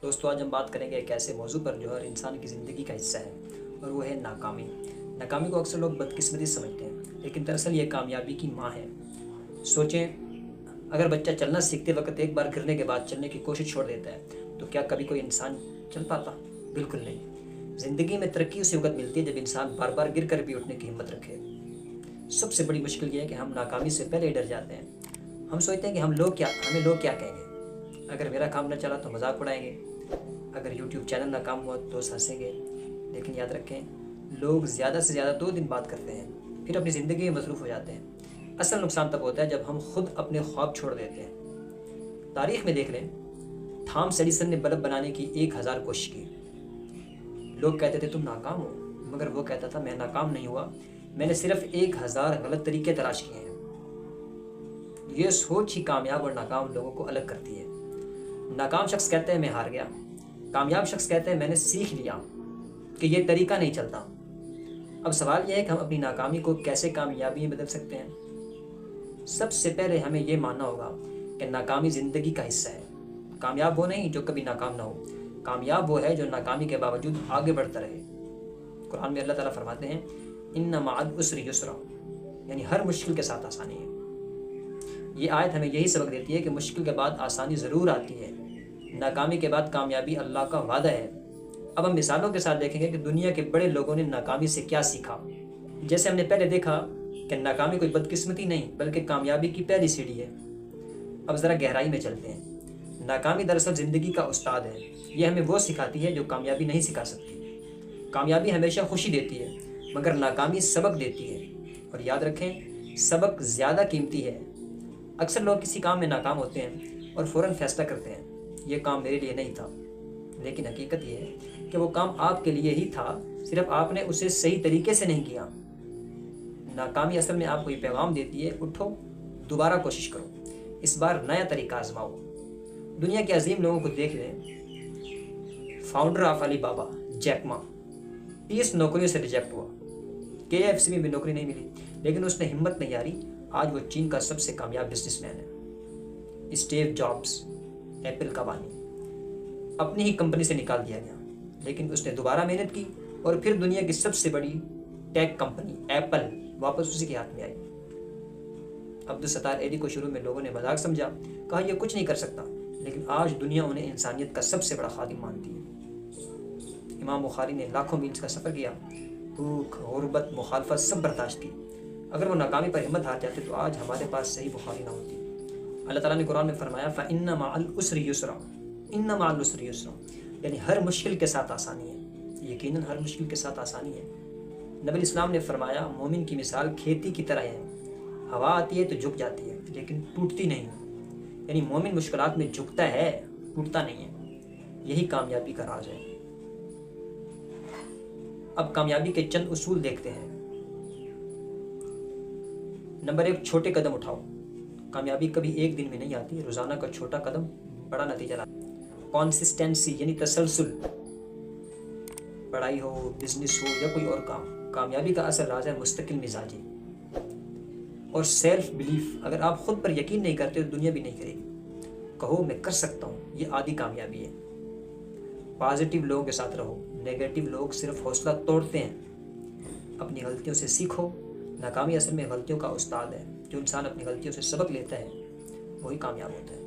دوستو آج ہم بات کریں گے ایک ایسے موضوع پر جو ہر انسان کی زندگی کا حصہ ہے اور وہ ہے ناکامی۔ ناکامی کو اکثر لوگ بدقسمتی سمجھتے ہیں، لیکن دراصل یہ کامیابی کی ماں ہے۔ سوچیں، اگر بچہ چلنا سیکھتے وقت ایک بار گرنے کے بعد چلنے کی کوشش چھوڑ دیتا ہے تو کیا کبھی کوئی انسان چل پاتا؟ بالکل نہیں۔ زندگی میں ترقی اسی وقت ملتی ہے جب انسان بار بار گر کر بھی اٹھنے کی ہمت رکھے۔ سب سے بڑی مشکل یہ ہے کہ ہم ناکامی سے پہلے ڈر جاتے ہیں۔ ہم سوچتے ہیں کہ ہمیں لوگ کیا کہیں گے؟ اگر میرا کام نہ چلا تو مذاق اڑائیں گے، اگر یوٹیوب چینل ناکام ہوا تو ہنسیں گے۔ لیکن یاد رکھیں، لوگ زیادہ سے زیادہ 2 دن بات کرتے ہیں، پھر اپنی زندگی میں مصروف ہو جاتے ہیں۔ اصل نقصان تب ہوتا ہے جب ہم خود اپنے خواب چھوڑ دیتے ہیں۔ تاریخ میں دیکھ لیں، تھامس ایڈیسن نے بلب بنانے کی 1000 کوشش کی۔ لوگ کہتے تھے تم ناکام ہو، مگر وہ کہتا تھا میں ناکام نہیں ہوا، میں نے صرف 1000 غلط طریقے تلاش کیے ہیں۔ یہ سوچ ہی کامیاب اور ناکام لوگوں کو الگ کرتی ہے۔ ناکام شخص کہتے ہیں میں ہار گیا، کامیاب شخص کہتے ہیں میں نے سیکھ لیا کہ یہ طریقہ نہیں چلتا۔ اب سوال یہ ہے کہ ہم اپنی ناکامی کو کیسے کامیابی میں بدل سکتے ہیں؟ سب سے پہلے ہمیں یہ ماننا ہوگا کہ ناکامی زندگی کا حصہ ہے۔ کامیاب وہ نہیں جو کبھی ناکام نہ ہو، کامیاب وہ ہے جو ناکامی کے باوجود آگے بڑھتا رہے۔ قرآن میں اللہ تعالیٰ فرماتے ہیں ان مع العسر یسرا، یعنی ہر مشکل کے ساتھ آسانی ہے۔ یہ آیت ہمیں یہی سبق دیتی ہے کہ مشکل کے بعد آسانی ضرور آتی ہے، ناکامی کے بعد کامیابی اللہ کا وعدہ ہے۔ اب ہم مثالوں کے ساتھ دیکھیں گے کہ دنیا کے بڑے لوگوں نے ناکامی سے کیا سیکھا۔ جیسے ہم نے پہلے دیکھا کہ ناکامی کوئی بدقسمتی نہیں بلکہ کامیابی کی پہلی سیڑھی ہے۔ اب ذرا گہرائی میں چلتے ہیں۔ ناکامی دراصل زندگی کا استاد ہے۔ یہ ہمیں وہ سکھاتی ہے جو کامیابی نہیں سکھا سکتی۔ کامیابی ہمیشہ خوشی دیتی ہے، مگر ناکامی سبق دیتی ہے، اور یاد رکھیں سبق زیادہ قیمتی ہے۔ اکثر لوگ کسی کام میں ناکام ہوتے ہیں اور فوراً فیصلہ کرتے ہیں یہ کام میرے لیے نہیں تھا، لیکن حقیقت یہ ہے کہ وہ کام آپ کے لیے ہی تھا، صرف آپ نے اسے صحیح طریقے سے نہیں کیا۔ ناکامی اصل میں آپ کو یہ پیغام دیتی ہے اٹھو، دوبارہ کوشش کرو، اس بار نیا طریقہ آزماؤ۔ دنیا کے عظیم لوگوں کو دیکھ لیں۔ فاؤنڈر آف علی بابا جیک ما 30 نوکریوں سے ریجیکٹ ہوا، KFC میں بھی نوکری نہیں ملی، لیکن اس نے ہمت نہیں ہاری۔ آج وہ چین کا سب سے کامیاب بزنس مین ہے۔ اسٹیو جابس ایپل کا بانی اپنی ہی کمپنی سے نکال دیا گیا، لیکن اس نے دوبارہ محنت کی اور پھر دنیا کی سب سے بڑی ٹیک کمپنی ایپل واپس اسی کے ہاتھ میں آئی۔ عبدالستار ایڈی کو شروع میں لوگوں نے مذاق سمجھا، کہا یہ کچھ نہیں کر سکتا، لیکن آج دنیا انہیں انسانیت کا سب سے بڑا خادم مانتی ہے۔ امام بخاری نے لاکھوں میل کا سفر کیا، بھوک، غربت، مخالفت سب برداشت کی۔ اگر وہ ناکامی پر ہمت ہار جاتے تو آج ہمارے پاس صحیح بخاری نہ ہوتی۔ اللہ تعالیٰ نے قرآن میں فرمایا فَإِنَّ مَعَ الْعُسْرِ يُسْرًا، إِنَّ مَعَ الْعُسْرِ يُسْرًا، یعنی ہر مشکل کے ساتھ آسانی ہے۔ یقیناً ہر مشکل کے ساتھ آسانی ہے۔ نبی اسلام نے فرمایا مومن کی مثال کھیتی کی طرح ہے، ہوا آتی ہے تو جھک جاتی ہے لیکن ٹوٹتی نہیں، یعنی مومن مشکلات میں جھکتا ہے، ٹوٹتا نہیں ہے۔ یہی کامیابی کا راز ہے۔ اب کامیابی کے چند اصول دیکھتے ہیں۔ نمبر 1، چھوٹے قدم اٹھاؤ۔ کامیابی کبھی ایک دن میں نہیں آتی، روزانہ کا چھوٹا قدم بڑا نتیجہ لاتا ہے۔ کنسسٹنسی یعنی تسلسل، پڑھائی ہو، بزنس ہو یا کوئی اور کام۔ کامیابی کا اصل راز ہے مستقل مزاجی اور سیلف بلیف۔ اگر آپ خود پر یقین نہیں کرتے تو دنیا بھی نہیں کرے گی۔ کہو میں کر سکتا ہوں، یہ آدھی کامیابی ہے۔ پازیٹیو لوگوں کے ساتھ رہو، نیگیٹو لوگ صرف حوصلہ توڑتے ہیں۔ اپنی غلطیوں سے سیکھو۔ ناکامی اصل میں غلطیوں کا استاد ہے۔ جو انسان اپنی غلطیوں سے سبق لیتا ہے وہی کامیاب ہوتا ہے۔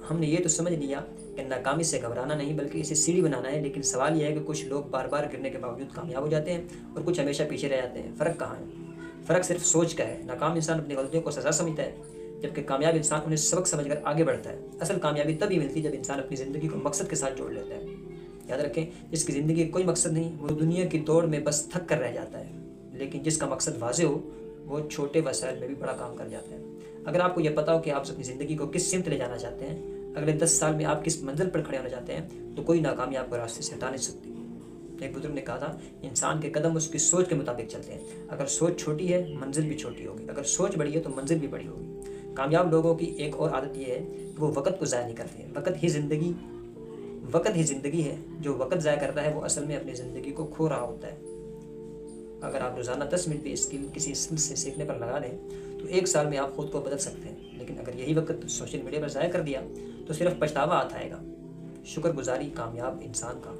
ہم نے یہ تو سمجھ لیا کہ ناکامی سے گھبرانا نہیں بلکہ اسے سیڑھی بنانا ہے، لیکن سوال یہ ہے کہ کچھ لوگ بار بار گرنے کے باوجود کامیاب ہو جاتے ہیں اور کچھ ہمیشہ پیچھے رہ جاتے ہیں۔ فرق کہاں ہے؟ فرق صرف سوچ کا ہے۔ ناکام انسان اپنی غلطیوں کو سزا سمجھتا ہے، جبکہ کامیاب انسان انہیں سبق سمجھ کر آگے بڑھتا ہے۔ اصل کامیابی تبھی ملتی ہے جب انسان اپنی زندگی کو مقصد کے ساتھ جوڑ لیتا ہے۔ یاد رکھیں، جس کی زندگی کوئی مقصد نہیں وہ دنیا کی دوڑ میں بس تھک کر رہ جاتا ہے، لیکن جس کا مقصد واضح ہو وہ چھوٹے وسائل میں بھی بڑا کام کر جاتا ہے۔ اگر آپ کو یہ پتا ہو کہ آپ اپنی زندگی کو کس سمت لے جانا چاہتے ہیں، اگلے 10 سال میں آپ کس منزل پر کھڑے ہونا چاہتے ہیں، تو کوئی ناکامی آپ کو راستے سے ہٹا نہیں سکتی۔ ایک بزرگ نے کہا تھا انسان کے قدم اس کی سوچ کے مطابق چلتے ہیں۔ اگر سوچ چھوٹی ہے منزل بھی چھوٹی ہوگی، اگر سوچ بڑی ہے تو منزل بھی بڑی ہوگی۔ کامیاب لوگوں کی ایک اور عادت یہ ہے کہ وہ وقت کو ضائع نہیں کرتے۔ وقت ہی زندگی ہے۔ جو وقت ضائع کرتا ہے وہ اصل میں اپنی زندگی کو کھو رہا ہوتا ہے۔ اگر آپ روزانہ 10 منٹ بھی اسکل کسی اسکل سے سیکھنے پر لگا دیں تو 1 سال میں آپ خود کو بدل سکتے ہیں، لیکن اگر یہی وقت سوشل میڈیا پر ضائع کر دیا تو صرف پچھتاوا آتا ہے گا۔ شکر گزاری کامیاب انسان کا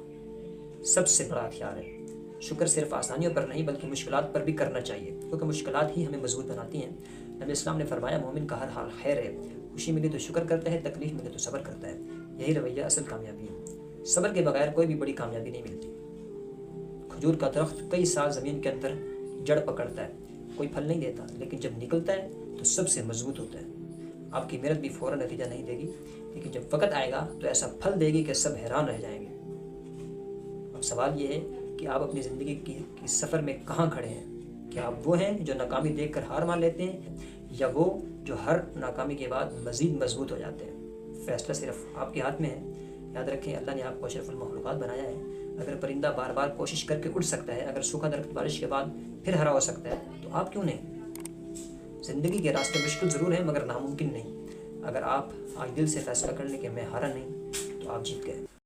سب سے بڑا ہتھیار ہے۔ شکر صرف آسانیوں پر نہیں بلکہ مشکلات پر بھی کرنا چاہیے، کیونکہ مشکلات ہی ہمیں مضبوط بناتی ہیں۔ نبی اسلام نے فرمایا مومن کا ہر حال خیر ہے، خوشی ملی تو شکر کرتا ہے، تکلیف ملے تو صبر کرتا ہے۔ یہی رویہ اصل کامیابی ہے۔ صبر کے بغیر کوئی بھی بڑی کامیابی نہیں ملتی۔ کھجور کا درخت کئی سال زمین کے اندر جڑ پکڑتا ہے، کوئی پھل نہیں دیتا، لیکن جب نکلتا ہے تو سب سے مضبوط ہوتا ہے۔ آپ کی محنت بھی فوراً نتیجہ نہیں دے گی، لیکن جب وقت آئے گا تو ایسا پھل دے گی کہ سب حیران رہ جائیں گے۔ اب سوال یہ ہے کہ آپ اپنی زندگی کی سفر میں کہاں کھڑے ہیں؟ کیا آپ وہ ہیں جو ناکامی دیکھ کر ہار مان لیتے ہیں، یا وہ جو ہر ناکامی کے بعد مزید مضبوط ہو جاتے ہیں؟ فیصلہ صرف آپ کے ہاتھ میں ہے۔ یاد رکھیں اللہ نے آپ کو اشرف المخلوقات بنایا ہے۔ اگر پرندہ بار بار کوشش کر کے اڑ سکتا ہے، اگر سوکھا درخت بارش کے بعد پھر ہرا ہو سکتا ہے، تو آپ کیوں نہیں؟ زندگی کے راستے مشکل ضرور ہیں مگر ناممکن نہیں۔ اگر آپ آج دل سے فیصلہ کر لیں کہ میں ہارا نہیں، تو آپ جیت گئے۔